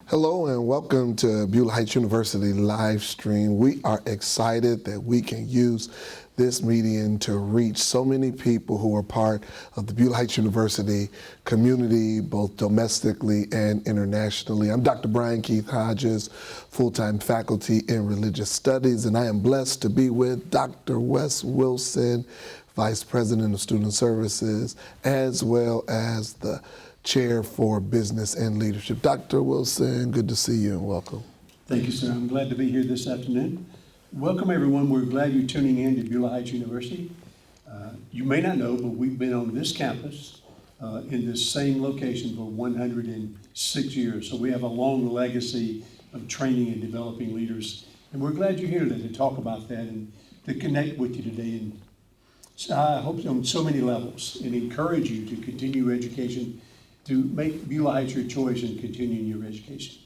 Hello and welcome to Beulah Heights University live stream. We are excited that we can use this medium to reach so many people who are part of the Beulah Heights University community, both domestically and internationally. I'm Dr. Brian Keith Hodges, full-time faculty in religious studies, and I am blessed to be with Dr. Wes Wilson, Vice President of Student Services, as well as the Chair for Business and Leadership. Dr. Wilson, good to see you and welcome. Thank you, sir. I'm glad to be here this afternoon. Welcome, everyone. We're glad you're tuning in to Beulah Heights University. You may not know, but we've been on this campus in this same location for 106 years. So we have a long legacy of training and developing leaders. And we're glad you're here today to talk about that and to connect with you today. And I hope on so many levels and encourage you to continue your education, to make Beulah Heights your choice and continue your education.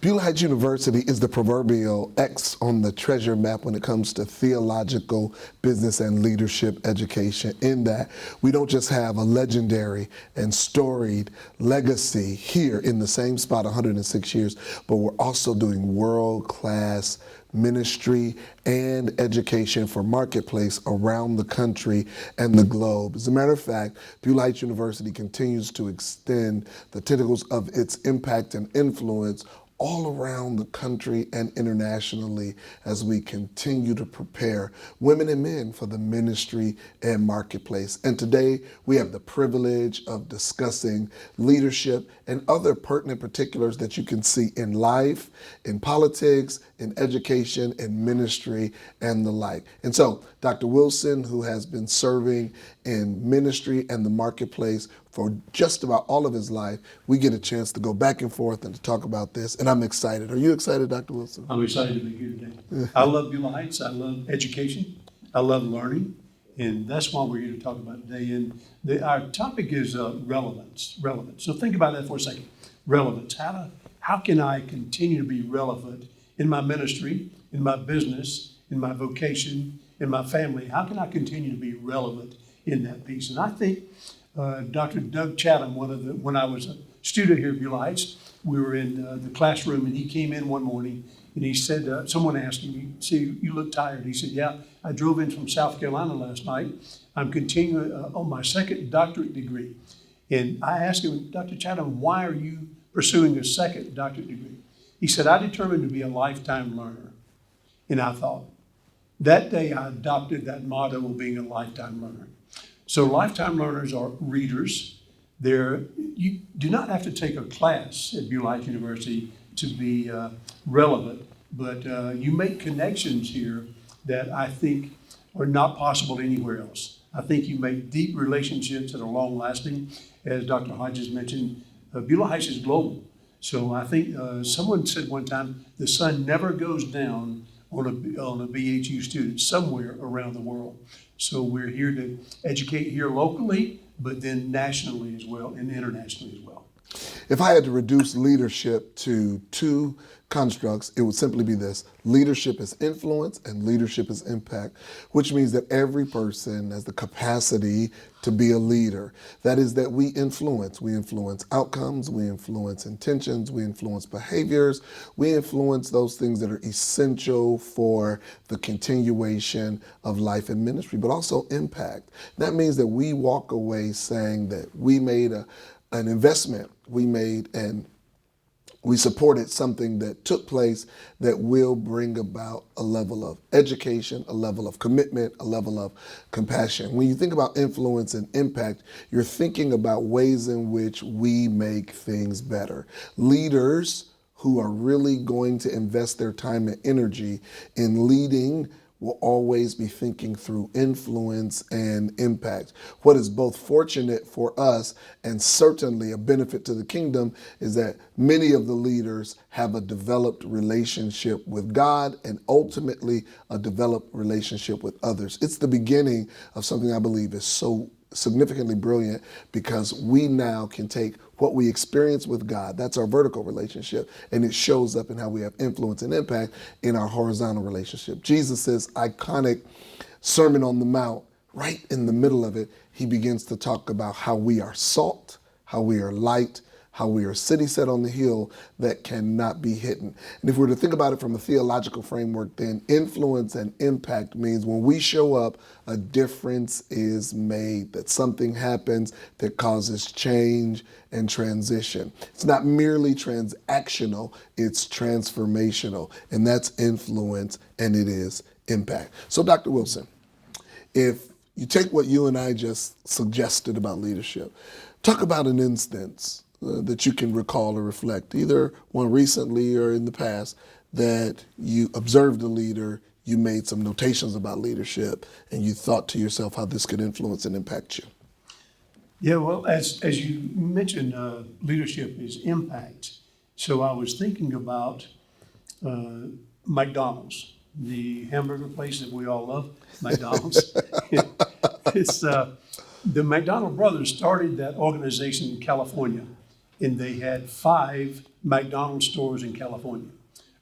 Beulah Heights University is the proverbial X on the treasure map when it comes to theological, business, and leadership education, in that we don't just have a legendary and storied legacy here in the same spot 106 years, but we're also doing world-class ministry and education for marketplace around the country and the globe. As a matter of fact, Beulah Heights University continues to extend the tentacles of its impact and influence all around the country and internationally as we continue to prepare women and men for the ministry and marketplace. And today we have the privilege of discussing leadership and other pertinent particulars that you can see in life, in politics, in education, in ministry, and the like. And so Dr. Wilson, who has been serving in ministry and the marketplace for just about all of his life, we get a chance to go back and forth and to talk about this, and I'm excited. Are you excited, Dr. Wilson? I'm excited to be here today. I love Beulah Heights. I love education. I love learning, and that's why we're here to talk about today. And our topic is relevance. Relevance. So think about that for a second. Relevance. How can I continue to be relevant in my ministry, in my business, in my vocation, in my family? How can I continue to be relevant in that piece? And I think Dr. Doug Chatham, when I was a student here at Beulah Heights, we were in the classroom, and he came in one morning and he said, someone asked him, you look tired. He said, yeah, I drove in from South Carolina last night. I'm continuing on my second doctorate degree. And I asked him, Dr. Chatham, why are you pursuing a second doctorate degree? He said, I determined to be a lifetime learner. And I thought, that day I adopted that motto of being a lifetime learner. So lifetime learners are readers. You do not have to take a class at Beulah Heights University to be relevant, but you make connections here that I think are not possible anywhere else. I think you make deep relationships that are long-lasting. As Dr. Hodges mentioned, Beulah Heights is global. So I think someone said one time, the sun never goes down on a BHU student somewhere around the world. So we're here to educate here locally, but then nationally as well and internationally as well. If I had to reduce leadership to two constructs, it would simply be this: leadership is influence and leadership is impact, which means that every person has the capacity to be a leader. That is, that we influence outcomes, we influence intentions, we influence behaviors, we influence those things that are essential for the continuation of life and ministry, but also impact. That means that we walk away saying that we made an investment, we supported something that took place that will bring about a level of education, a level of commitment, a level of compassion. When you think about influence and impact, you're thinking about ways in which we make things better. Leaders who are really going to invest their time and energy in leading will always be thinking through influence and impact. What is both fortunate for us and certainly a benefit to the kingdom is that many of the leaders have a developed relationship with God and ultimately a developed relationship with others. It's the beginning of something I believe is so significantly brilliant, because we now can take what we experience with God, that's our vertical relationship, and it shows up in how we have influence and impact in our horizontal relationship. Jesus' iconic Sermon on the Mount, right in the middle of it, he begins to talk about how we are salt, how we are light, how we are a city set on the hill that cannot be hidden. And if we were to think about it from a theological framework, then influence and impact means when we show up, a difference is made, that something happens that causes change and transition. It's not merely transactional, it's transformational, and that's influence and it is impact. So Dr. Wilson, if you take what you and I just suggested about leadership, talk about an instance that you can recall or reflect, either one recently or in the past, that you observed a leader, you made some notations about leadership, and you thought to yourself how this could influence and impact you. Yeah, well, as you mentioned, leadership is impact. So I was thinking about McDonald's, the hamburger place that we all love, McDonald's. It's the McDonald brothers started that organization in California, and they had 5 McDonald's stores in California.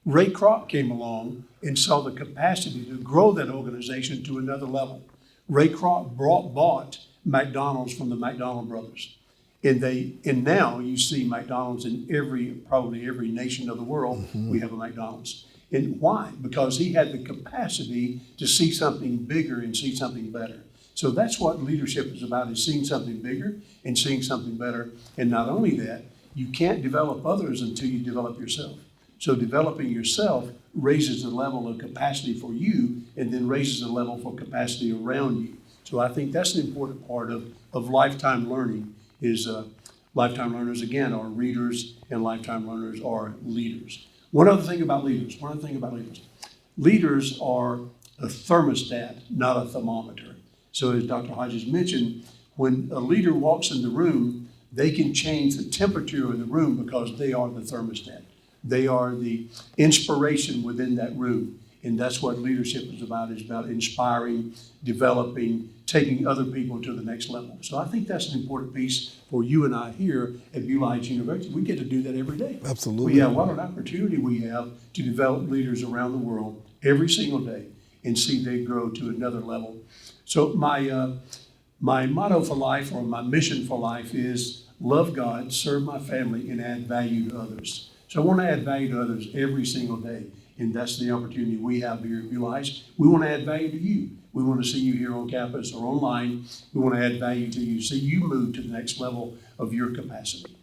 Ray Kroc came along and saw the capacity to grow that organization to another level. Ray Kroc bought McDonald's from the McDonald brothers. And now you see McDonald's in probably every nation of the world. We have a McDonald's. And why? Because he had the capacity to see something bigger and see something better. So that's what leadership is about, is seeing something bigger and seeing something better. And not only that, you can't develop others until you develop yourself. So developing yourself raises the level of capacity for you and then raises the level for capacity around you. So I think that's an important part of lifetime learning is lifetime learners, again, are readers and lifetime learners are leaders. One other thing about leaders. Leaders are a thermostat, not a thermometer. So as Dr. Hodges mentioned, when a leader walks in the room, they can change the temperature of the room because they are the thermostat. They are the inspiration within that room. And that's what leadership is about. It's about inspiring, developing, taking other people to the next level. So I think that's an important piece for you and I here at Beulah Heights University. We get to do that every day. Absolutely. What an opportunity we have to develop leaders around the world every single day and see they grow to another level. So my motto for life, or my mission for life, is love God, serve my family, and add value to others. So I want to add value to others every single day. And that's the opportunity we have here at Beulah Heights. We want to add value to you. We want to see you here on campus or online. We want to add value to you, see you move to the next level of your capacity.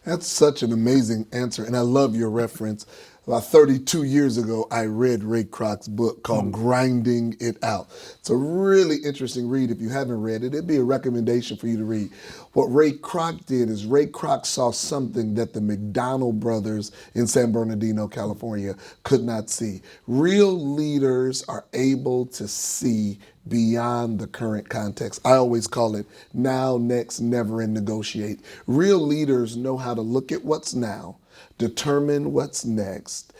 That's such an amazing answer, and I love your reference. About 32 years ago, I read Ray Kroc's book called Grinding It Out. It's a really interesting read. If you haven't read it, it'd be a recommendation for you to read. What Ray Kroc did is Ray Kroc saw something that the McDonald brothers in San Bernardino, California could not see. Real leaders are able to see beyond the current context. I always call it now, next, never, and negotiate. Real leaders know how to look at what's now, determine what's next,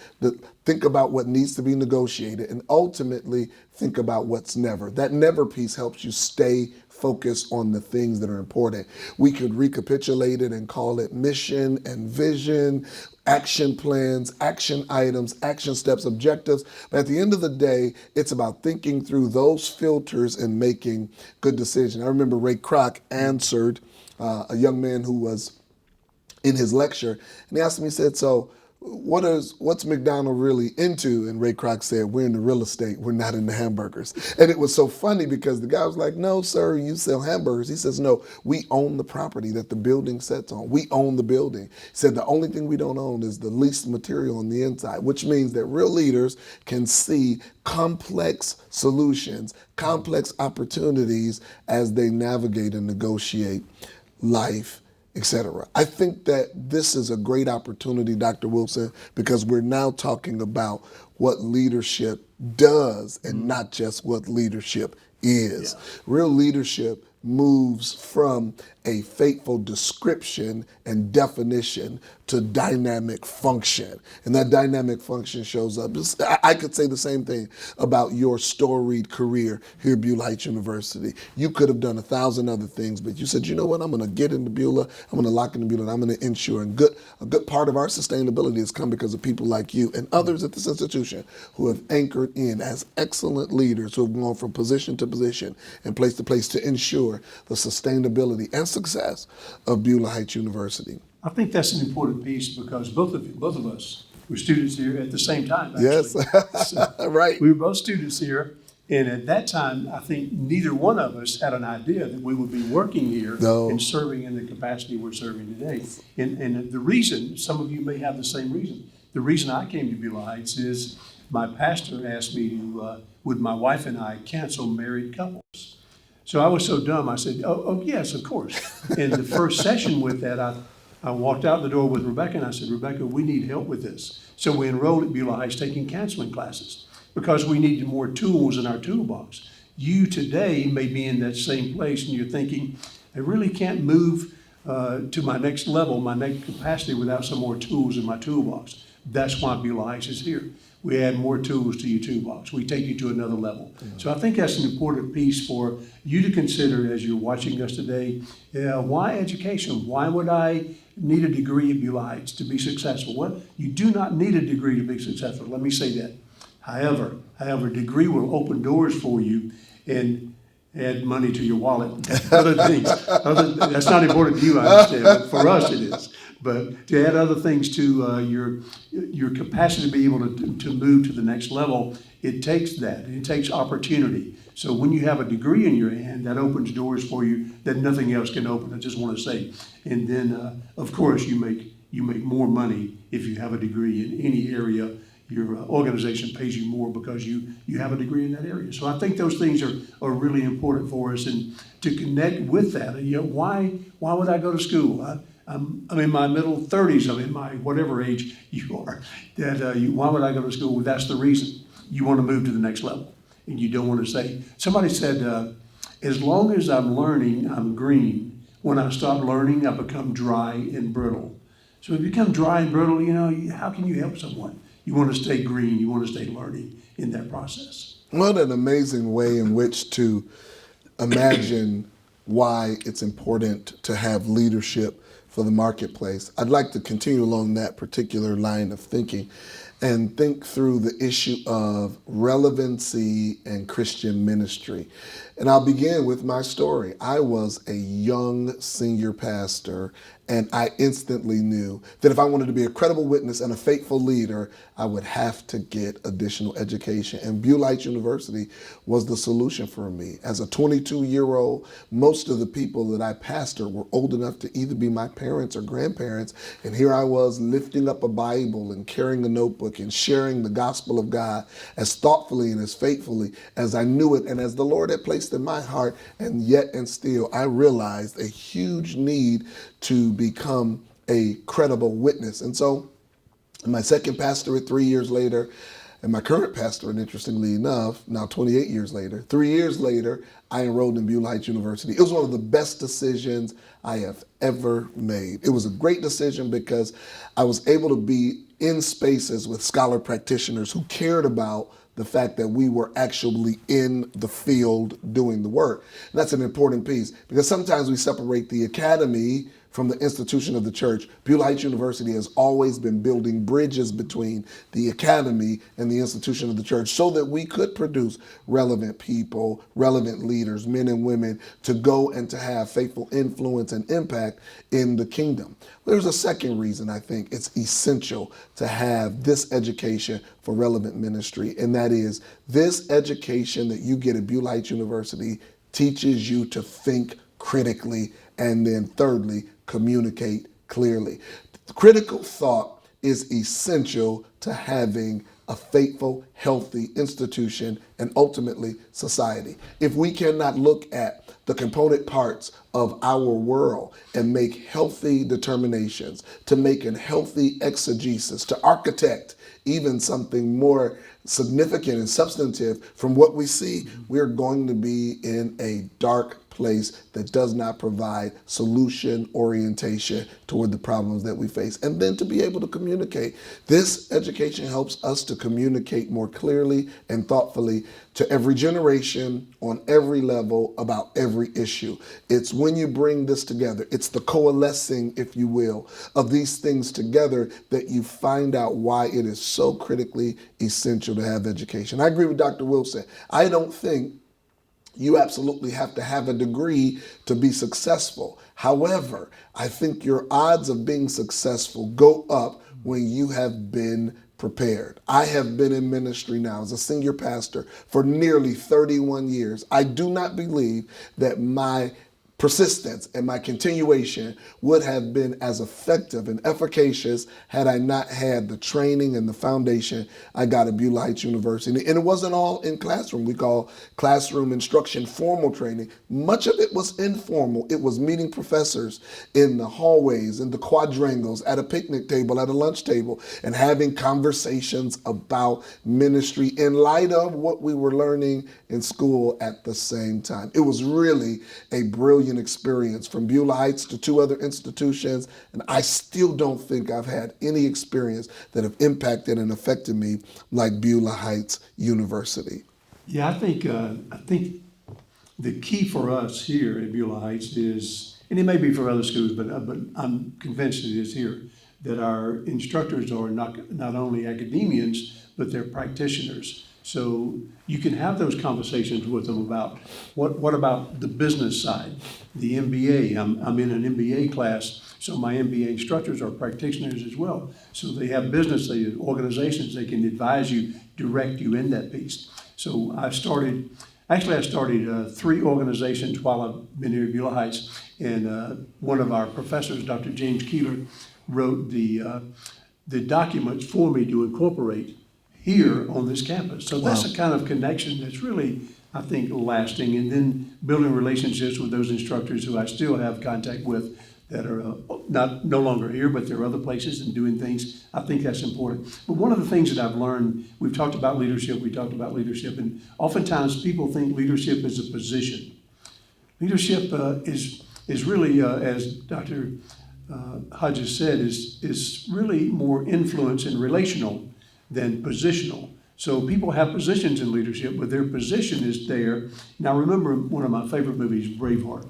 think about what needs to be negotiated, and ultimately think about what's never. That never piece helps you stay focused on the things that are important. We could recapitulate it and call it mission and vision, action plans, action items, action steps, objectives. But at the end of the day, it's about thinking through those filters and making good decisions. I remember Ray Kroc answered a young man who was in his lecture, and he asked me, he said, so what's McDonald really into? And Ray Kroc said, we're in the real estate, we're not in the hamburgers. And it was so funny because the guy was like, no, sir, you sell hamburgers. He says, no, we own the property that the building sits on. We own the building. He said, the only thing we don't own is the leased material on the inside, which means that real leaders can see complex solutions, complex opportunities as they navigate and negotiate life, etc. I think that this is a great opportunity, Dr. Wilson, because we're now talking about what leadership does and not just what leadership is. Yeah. Real leadership moves from a fateful description and definition to dynamic function. And that dynamic function shows up. I could say the same thing about your storied career here at Beulah Heights University. You could have done 1,000 other things, but you said, you know what, I'm going to get into Beulah, I'm going to lock into Beulah, and I'm going to ensure. And a good part of our sustainability has come because of people like you and others at this institution who have anchored in as excellent leaders who have gone from position to position and place to place to ensure the sustainability and success of Beulah Heights University. I think that's an important piece because both of us were students here at the same time, Yes, actually. So right. we were both students here, and at that time, I think neither one of us had an idea that we would be working here No. and serving in the capacity we're serving today. And the reason, some of you may have the same reason. The reason I came to Beulah Heights is my pastor asked me to, would my wife and I cancel married couples? So I was so dumb, I said, oh yes, of course. In the first session with that, I walked out the door with Rebecca and I said, Rebecca, we need help with this. So we enrolled at Beulah Heights taking counseling classes because we needed more tools in our toolbox. You today may be in that same place and you're thinking, I really can't move to my next level, my next capacity without some more tools in my toolbox. That's why Beulah Heights is here. We add more tools to your toolbox. We take you to another level. So I think that's an important piece for you to consider as you're watching us today. Why education? Why would I need a degree at Beulah Heights to be successful? Well, you do not need a degree to be successful. Let me say that. However, a degree will open doors for you and add money to your wallet. Other things. That's not important to you, I understand, but for us it is. But to add other things to your capacity to be able to move to the next level, it takes that. It takes opportunity. So when you have a degree in your hand, that opens doors for you that nothing else can open. I just want to say. And then, of course, you make more money if you have a degree in any area. Your organization pays you more because you have a degree in that area. So I think those things are really important for us, and to connect with that. You know, why would I go to school? I'm in my middle 30s. I'm in my whatever age you are. Why would I go to school? Well, that's the reason. You want to move to the next level, and you don't want to say. Somebody said, as long as I'm learning, I'm green. When I stop learning, I become dry and brittle. So if you become dry and brittle, how can you help someone? You want to stay green. You want to stay learning in that process. What an amazing way in which to imagine why it's important to have leadership for the marketplace. I'd like to continue along that particular line of thinking and think through the issue of relevancy and Christian ministry. And I'll begin with my story. I was a young senior pastor, and I instantly knew that if I wanted to be a credible witness and a faithful leader, I would have to get additional education. And Beulah Heights University was the solution for me. As a 22-year-old, most of the people that I pastored were old enough to either be my parents or grandparents. And here I was lifting up a Bible and carrying a notebook and sharing the gospel of God as thoughtfully and as faithfully as I knew it and as the Lord had placed in my heart. And yet and still, I realized a huge need to become a credible witness. And so my second pastorate 3 years later, and my current pastorate, interestingly enough, now 28 years later, 3 years later, I enrolled in Beulah Heights University. It was one of the best decisions I have ever made. It was a great decision because I was able to be in spaces with scholar practitioners who cared about the fact that we were actually in the field doing the work. And that's an important piece because sometimes we separate the academy from the institution of the church. Beulah Heights University has always been building bridges between the academy and the institution of the church so that we could produce relevant people, relevant leaders, men and women to go and to have faithful influence and impact in the kingdom. There's a second reason I think it's essential to have this education for relevant ministry, and that is this education that you get at Beulah Heights University teaches you to think critically, and then thirdly, communicate clearly. Critical thought is essential to having a faithful, healthy institution and ultimately society. If we cannot look at the component parts of our world and make healthy determinations, to make a healthy exegesis, to architect even something more significant and substantive from what we see, we're going to be in a dark place that does not provide solution orientation toward the problems that we face. And then to be able to communicate. This education helps us to communicate more clearly and thoughtfully to every generation on every level about every issue. It's when you bring this together, it's the coalescing, if you will, of these things together that you find out why it is so critically essential to have education. I agree with Dr. Wilson. I don't think You absolutely have to have a degree to be successful. However, I think your odds of being successful go up when you have been prepared. I have been in ministry now as a senior pastor for nearly 31 years. I do not believe that my persistence and my continuation would have been as effective and efficacious had I not had the training and the foundation I got at Beulah Heights University. And it wasn't all in classroom. We call classroom instruction formal training. Much of it was informal. It was meeting professors in the hallways, in the quadrangles, at a picnic table, at a lunch table, and having conversations about ministry in light of what we were learning in school at the same time. It was really a brilliant experience from Beulah Heights to 2 other institutions, and I still don't think I've had any experience that have impacted and affected me like Beulah Heights University. Yeah, I think the key for us here at Beulah Heights is, and it may be for other schools, but I'm convinced it is here, that our instructors are not only academians, but they're practitioners. So you can have those conversations with them about what about the business side, the MBA. I'm in an MBA class, so my MBA instructors are practitioners as well. So they have business, organizations, they can advise you, direct you in that piece. So I started 3 organizations while I've been here at Beulah Heights, and one of our professors, Dr. James Keeler, wrote the documents for me to incorporate here on this campus. So that's a kind of connection that's really, I think, lasting. And then building relationships with those instructors who I still have contact with that are no longer here, but they're other places and doing things. I think that's important. But one of the things that I've learned, we talked about leadership, and oftentimes people think leadership is a position. Leadership is really, as Dr. Hodges said, is really more influence and relational than positional. So people have positions in leadership, but their position is there. Now remember one of my favorite movies, Braveheart.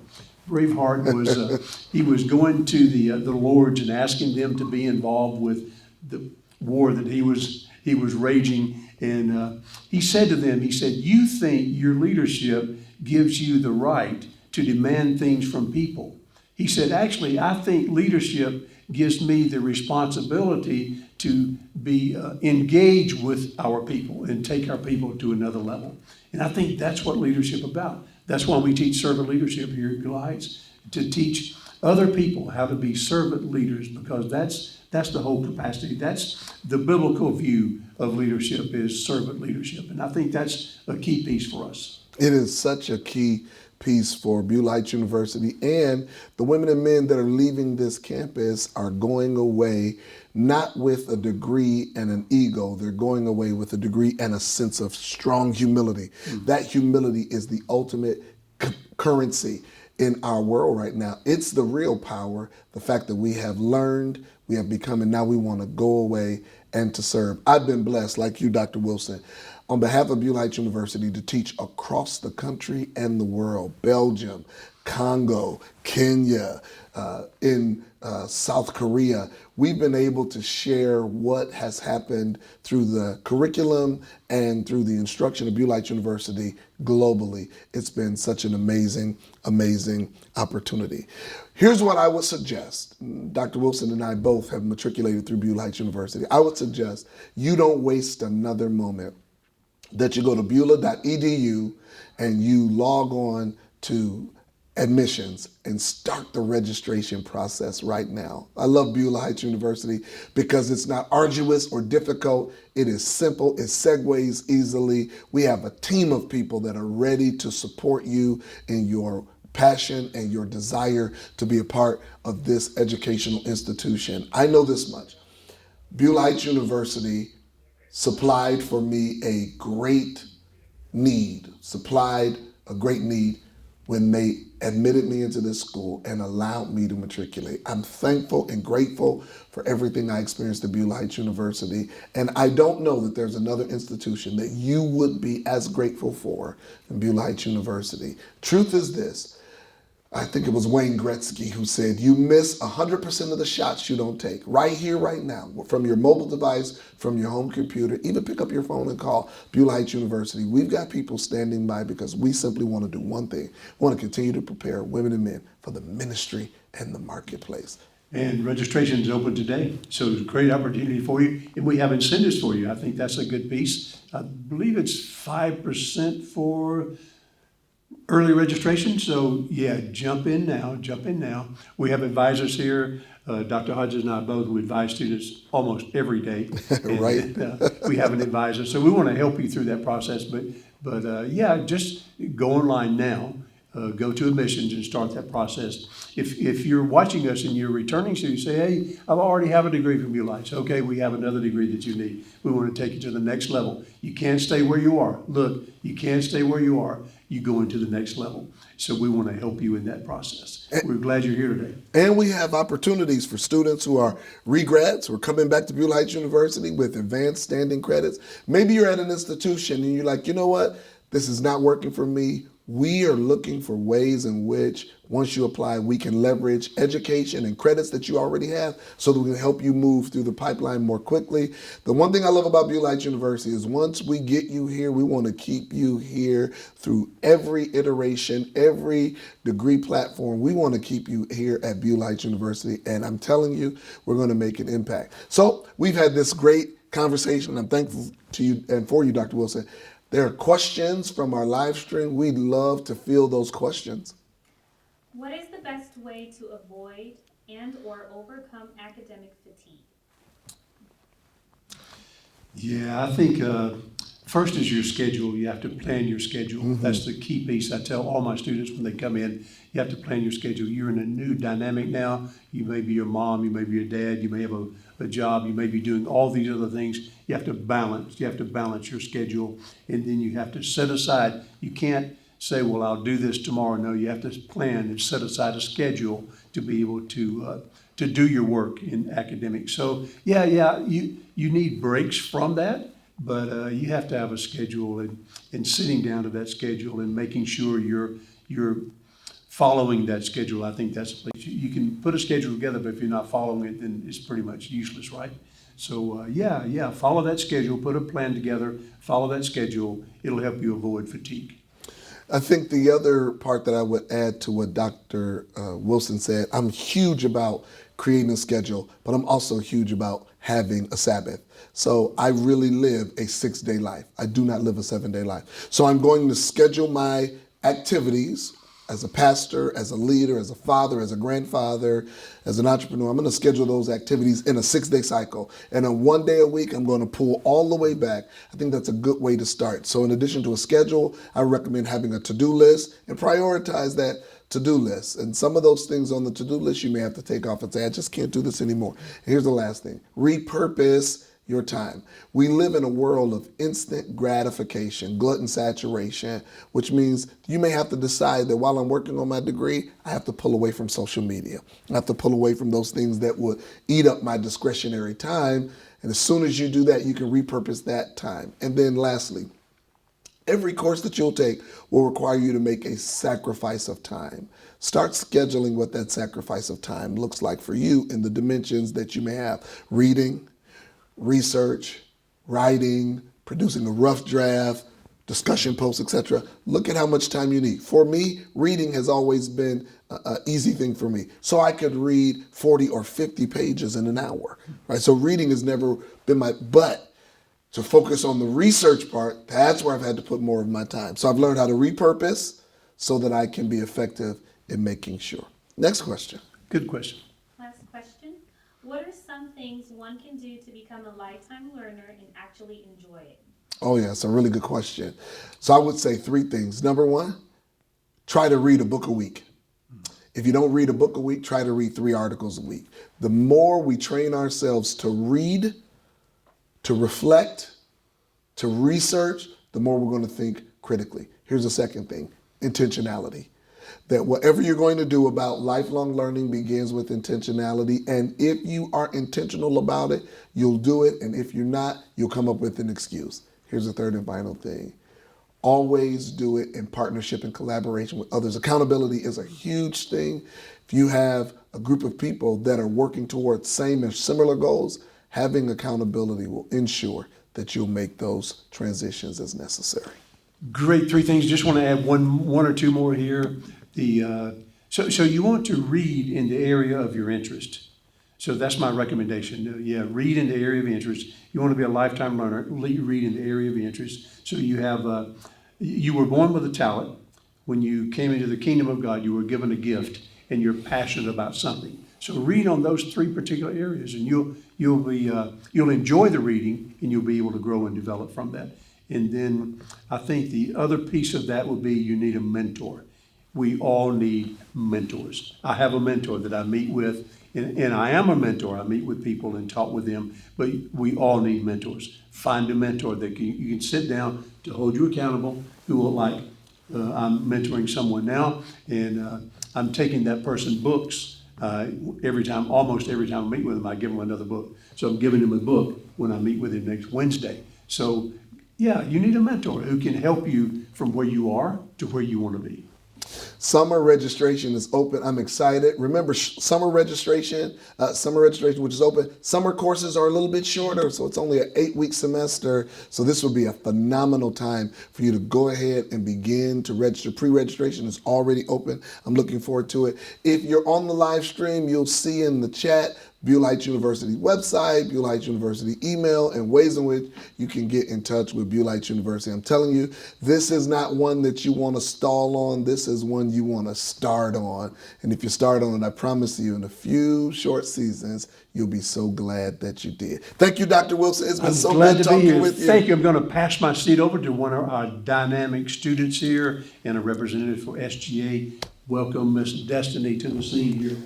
Braveheart was, he was going to the lords and asking them to be involved with the war that he was raging. And he said to them, you think your leadership gives you the right to demand things from people. He said, actually, I think leadership gives me the responsibility to be engaged with our people and take our people to another level. And I think that's what leadership about. That's why we teach servant leadership here at Beulah Heights, to teach other people how to be servant leaders, because that's the whole capacity. That's the biblical view of leadership, is servant leadership. And I think that's a key piece for us. It is such a key piece for Beulah Heights University, and the women and men that are leaving this campus are going away not with a degree and an ego. They're going away with a degree and a sense of strong humility. That humility is the ultimate currency in our world right now. It's the real power, the fact that we have learned, we have become, and now we want to go away and to serve. I've been blessed, like you, Dr. Wilson, on behalf of Beulah Heights University, to teach across the country and the world: Belgium, Congo, Kenya, in South Korea. We've been able to share what has happened through the curriculum and through the instruction of Beulah Heights University globally. It's been such an amazing, amazing opportunity. Here's what I would suggest. Dr. Wilson and I both have matriculated through Beulah Heights University. I would suggest you don't waste another moment, that you go to beulah.edu and you log on to admissions and start the registration process right now. I love Beulah Heights University because it's not arduous or difficult. It is simple. It segues easily. We have a team of people that are ready to support you in your passion and your desire to be a part of this educational institution. I know this much. Beulah Heights University supplied for me a great need when they admitted me into this school and allowed me to matriculate. I'm thankful and grateful for everything I experienced at Beulah Heights University, and I don't know that there's another institution that you would be as grateful for than Beulah Heights University. Truth is this: I think it was Wayne Gretzky who said, you miss 100% of the shots you don't take. Right here, right now, from your mobile device, from your home computer, even pick up your phone and call Beulah Heights University. We've got people standing by because we simply want to do one thing. We want to continue to prepare women and men for the ministry and the marketplace. And registration is open today, so it's a great opportunity for you. And we have incentives for you. I think that's a good piece. I believe it's 5% for early registration. So yeah, jump in now, jump in now. We have advisors here. Dr. Hodges and I both, we advise students almost every day. Right. And, we have an advisor. So we want to help you through that process. But yeah, just go online now. Go to admissions and start that process. If you're watching us and you're returning student, you say, hey, I already have a degree from Beulah Heights. Okay, we have another degree that you need. We want to take you to the next level. You can't stay where you are. Look, you can't stay where you are. You go into the next level. So we want to help you in that process. We're glad you're here today. And we have opportunities for students who are regrads, who are coming back to Beulah Heights University with advanced standing credits. Maybe you're at an institution and you're like, you know what? This is not working for me. We are looking for ways in which, once you apply, we can leverage education and credits that you already have so that we can help you move through the pipeline more quickly. The one thing I love about Beulah Heights University is once we get you here, we want to keep you here through every iteration, every degree platform. We want to keep you here at Beulah Heights University, and I'm telling you, we're going to make an impact. So we've had this great conversation. I'm thankful to you and for you, Dr. Wilson. There are questions from our live stream. We'd love to field those questions. What is the best way to avoid and or overcome academic fatigue? Yeah, I think first is your schedule. You have to plan your schedule. That's the key piece. I tell all my students when they come in, you have to plan your schedule. You're in a new dynamic now. You may be your mom, you may be your dad, you may have a job, you may be doing all these other things. You have to balance. You have to balance your schedule, and then you have to set aside. You can't say, well, I'll do this tomorrow. No, you have to plan and set aside a schedule to be able to do your work in academics. So yeah, you need breaks from that, but you have to have a schedule and sitting down to that schedule and making sure you're following that schedule. I think that's the place. You can put a schedule together, but if you're not following it, then it's pretty much useless, right? So yeah, follow that schedule, put a plan together, follow that schedule. It'll help you avoid fatigue. I think the other part that I would add to what Dr. Wilson said, I'm huge about creating a schedule, but I'm also huge about having a Sabbath. So I really live a 6-day life. I do not live a 7-day life. So I'm going to schedule my activities as a pastor, as a leader, as a father, as a grandfather, as an entrepreneur. I'm going to schedule those activities in a 6-day cycle. And on 1 day a week, I'm going to pull all the way back. I think that's a good way to start. So in addition to a schedule, I recommend having a to-do list and prioritize that to-do list. And some of those things on the to-do list you may have to take off and say, I just can't do this anymore. And here's the last thing. Repurpose your time. We live in a world of instant gratification, glutton saturation, which means you may have to decide that while I'm working on my degree, I have to pull away from social media. I have to pull away from those things that would eat up my discretionary time. And as soon as you do that, you can repurpose that time. And then lastly, every course that you'll take will require you to make a sacrifice of time. Start scheduling what that sacrifice of time looks like for you in the dimensions that you may have. Reading, research, writing, producing a rough draft, discussion posts, etc. Look at how much time you need. For me, reading has always been an easy thing for me. So I could read 40 or 50 pages in an hour, right? So reading has never been but to focus on the research part, that's where I've had to put more of my time. So I've learned how to repurpose so that I can be effective in making sure. Next question. Good question. Last question. What are some things one can do to become a lifetime learner and actually enjoy it? Oh yeah, it's a really good question. So I would say 3 things. Number 1, try to read a book a week. If you don't read a book a week, try to read 3 articles a week. The more we train ourselves to read, to reflect, to research, the more we're going to think critically. Here's the second thing, intentionality. That whatever you're going to do about lifelong learning begins with intentionality. And if you are intentional about it, you'll do it. And if you're not, you'll come up with an excuse. Here's the third and final thing. Always do it in partnership and collaboration with others. Accountability is a huge thing. If you have a group of people that are working towards same and similar goals, having accountability will ensure that you'll make those transitions as necessary. Great, three things. Just want to add one or two more here. So you want to read in the area of your interest. So that's my recommendation. Yeah, read in the area of interest. You want to be a lifetime learner. Read in the area of interest. So you were born with a talent. When you came into the kingdom of God, you were given a gift, and you're passionate about something. So read on those three particular areas, and you'll enjoy the reading, and you'll be able to grow and develop from that. And then I think the other piece of that would be you need a mentor. We all need mentors. I have a mentor that I meet with, and I am a mentor. I meet with people and talk with them, but we all need mentors. Find a mentor that you can sit down to hold you accountable, who will I'm mentoring someone now, and I'm taking that person books almost every time I meet with them, I give them another book. So I'm giving them a book when I meet with him next Wednesday. So yeah, you need a mentor who can help you from where you are to where you want to be. Summer registration is open. I'm excited. Remember, summer registration, which is open. Summer courses are a little bit shorter, so it's only an 8-week semester. So this will be a phenomenal time for you to go ahead and begin to register. Pre-registration is already open. I'm looking forward to it. If you're on the live stream, you'll see in the chat Buell Heights University website, Buell Heights University email, and ways in which you can get in touch with Buell Heights University. I'm telling you, this is not one that you want to stall on. This is one you want to start on. And if you start on it, I promise you, in a few short seasons, you'll be so glad that you did. Thank you, Dr. Wilson. It's been so good talking with you. Thank you. I'm going to pass my seat over to one of our dynamic students here and a representative for SGA. Welcome, Miss Destiny, to the scene here.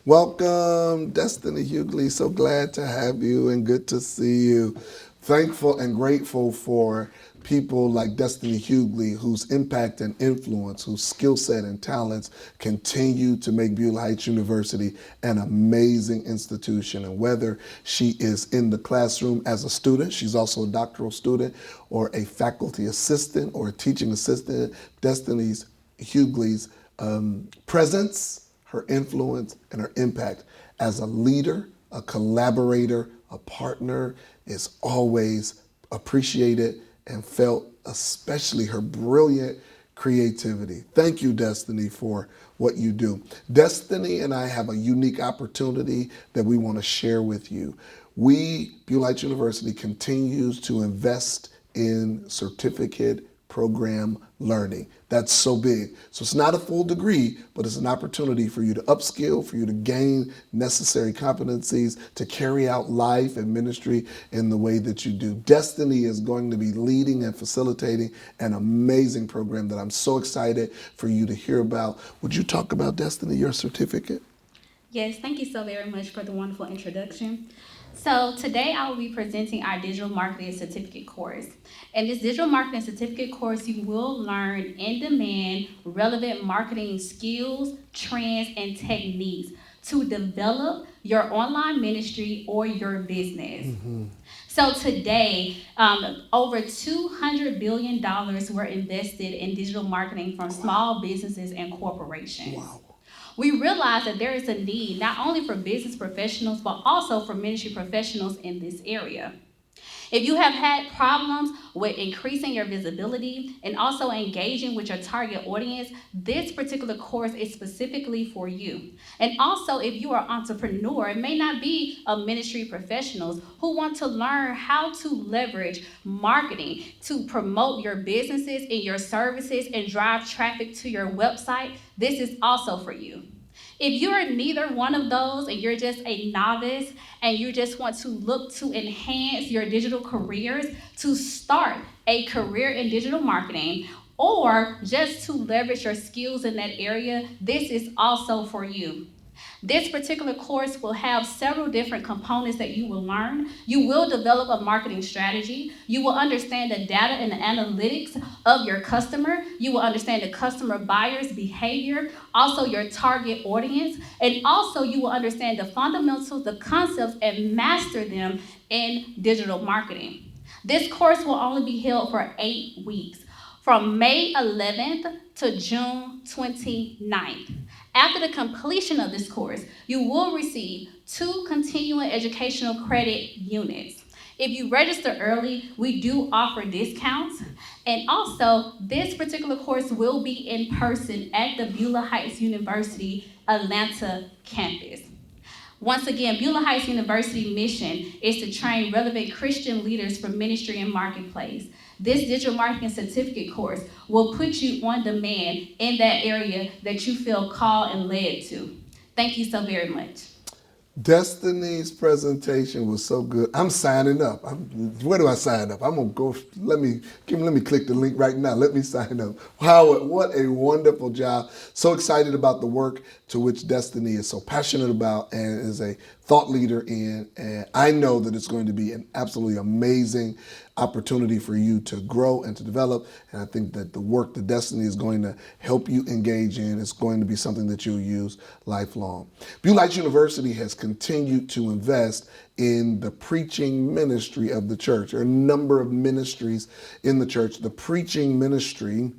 Welcome, Destiny Hughley. So glad to have you and good to see you. Thankful and grateful for people like Destiny Hughley, whose impact and influence, whose skill set and talents continue to make Buell Heights University an amazing institution. And whether she is in the classroom as a student, she's also a doctoral student, or a faculty assistant or a teaching assistant, Destiny Hughley's presence, her influence, and her impact as a leader, a collaborator, a partner is always appreciated and felt, especially her brilliant creativity. Thank you, Destiny, for what you do. Destiny and I have a unique opportunity that we want to share with you. Buell Heights University continues to invest in certificate program learning. That's so big. So it's not a full degree, but it's an opportunity for you to upskill, for you to gain necessary competencies to carry out life and ministry in the way that you do. Destiny is going to be leading and facilitating an amazing program that I'm so excited for you to hear about. Would you talk about, Destiny, your certificate? Yes, thank you so very much for the wonderful introduction. So today I will be presenting our digital marketing certificate course. In this digital marketing certificate course, you will learn in-demand, relevant marketing skills, trends, and techniques to develop your online ministry or your business. So today, over $200 billion were invested in digital marketing from small businesses and corporations. Wow. We realize that there is a need not only for business professionals, but also for ministry professionals in this area. If you have had problems with increasing your visibility and also engaging with your target audience, this particular course is specifically for you. And also, if you are an entrepreneur, it may not be a ministry professionals who want to learn how to leverage marketing to promote your businesses and your services and drive traffic to your website, this is also for you. If you're neither one of those and you're just a novice and you just want to look to enhance your digital careers, to start a career in digital marketing, or just to leverage your skills in that area, this is also for you. This particular course will have several different components that you will learn. You will develop a marketing strategy. You will understand the data and the analytics of your customer. You will understand the customer buyer's behavior, also your target audience, and also you will understand the fundamentals, the concepts, and master them in digital marketing. This course will only be held for 8 weeks, from May 11th to June 29th. After the completion of this course, you will receive 2 continuing educational credit units. If you register early, we do offer discounts. And also, this particular course will be in person at the Beulah Heights University Atlanta campus. Once again, Beulah Heights University mission is to train relevant Christian leaders for ministry and marketplace. This digital marketing certificate course will put you on demand in that area that you feel called and led to. Thank you so very much. Destiny's presentation was so good. I'm signing up. Where do I sign up? I'm gonna go. Let me click the link right now. Let me sign up. Wow, what a wonderful job! So excited about the work to which Destiny is so passionate about and is a thought leader in. And I know that it's going to be an absolutely amazing opportunity for you to grow and to develop. And I think that the work that Destiny is going to help you engage in is going to be something that you'll use lifelong. Beulah Heights University has continued to invest in the preaching ministry of the church. There are a number of ministries in the church. The preaching ministry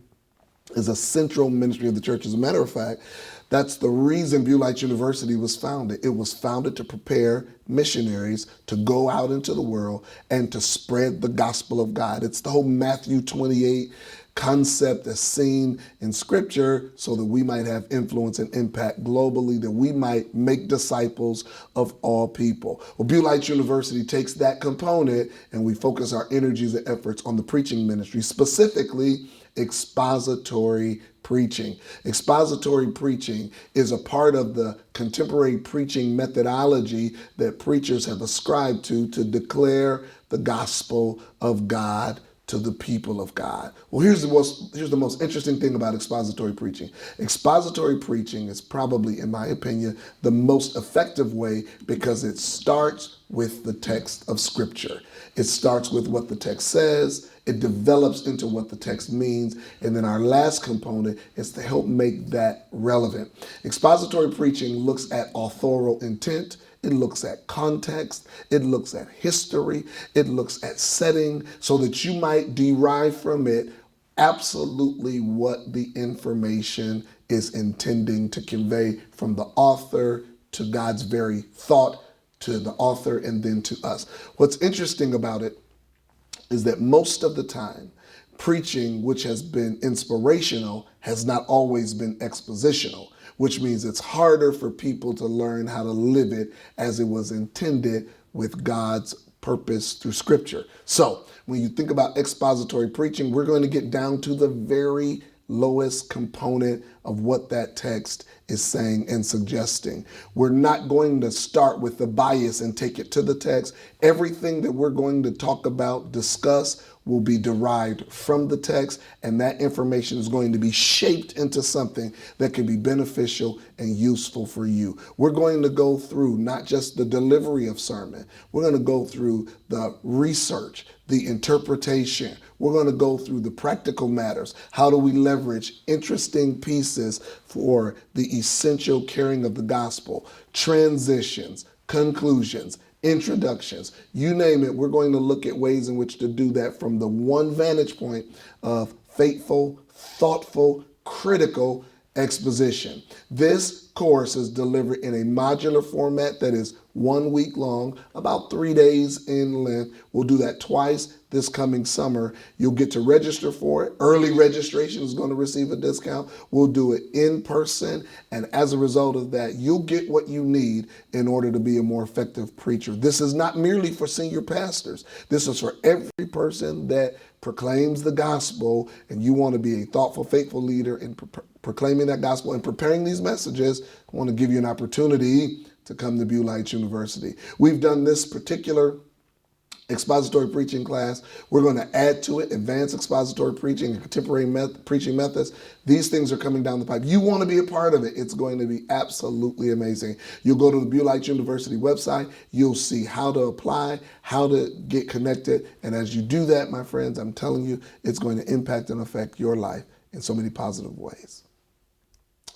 is a central ministry of the church. As a matter of fact, that's the reason Beulah Heights University was founded. It was founded to prepare missionaries to go out into the world and to spread the gospel of God. It's the whole Matthew 28 concept that's seen in scripture so that we might have influence and impact globally, that we might make disciples of all people. Well, Beulah Heights University takes that component and we focus our energies and efforts on the preaching ministry, specifically expository preaching. Expository preaching is a part of the contemporary preaching methodology that preachers have ascribed to declare the gospel of God to the people of God. Well, here's the most interesting thing about expository preaching. Expository preaching is probably, in my opinion, the most effective way because it starts with the text of Scripture. It starts with what the text says, it develops into what the text means, and then our last component is to help make that relevant. Expository preaching looks at authorial intent, it looks at context, it looks at history, it looks at setting, so that you might derive from it absolutely what the information is intending to convey from the author to God's very thought, to the author, and then to us. What's interesting about it is that most of the time, preaching, which has been inspirational, has not always been expositional, which means it's harder for people to learn how to live it as it was intended with God's purpose through Scripture. So when you think about expository preaching, we're going to get down to the very lowest component of what that text is saying and suggesting. We're not going to start with the bias and take it to the text. Everything that we're going to talk about, discuss, will be derived from the text, and that information is going to be shaped into something that can be beneficial and useful for you. We're going to go through not just the delivery of sermon, we're going to go through the research, the interpretation. We're going to go through the practical matters. How do we leverage interesting pieces for the essential carrying of the gospel, transitions, conclusions, introductions, you name it. We're going to look at ways in which to do that from the one vantage point of faithful, thoughtful, critical exposition. This course is delivered in a modular format that is 1 week long, about 3 days in length. We'll do that twice this coming summer. You'll get to register for it. Early registration is going to receive a discount. We'll do it in person. And as a result of that, you'll get what you need in order to be a more effective preacher. This is not merely for senior pastors. This is for every person that proclaims the gospel, and you want to be a thoughtful, faithful leader in proclaiming that gospel and preparing these messages. I want to give you an opportunity to come to Beulah Heights University. We've done this particular expository preaching class. We're going to add to it advanced expository preaching and contemporary preaching methods. These things are coming down the pipe. You want to be a part of it. It's going to be absolutely amazing. You'll go to the Beulah Heights University website. You'll see how to apply, how to get connected. And as you do that, my friends, I'm telling you, it's going to impact and affect your life in so many positive ways.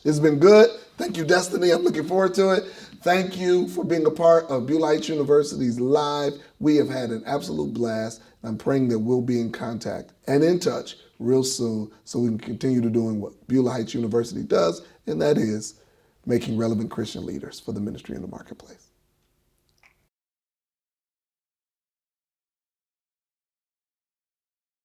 It's been good. Thank you, Destiny. I'm looking forward to it. Thank you for being a part of Beulah Heights University's Live. We have had an absolute blast. I'm praying that we'll be in contact and in touch real soon so we can continue to doing what Beulah Heights University does, and that is making relevant Christian leaders for the ministry in the marketplace.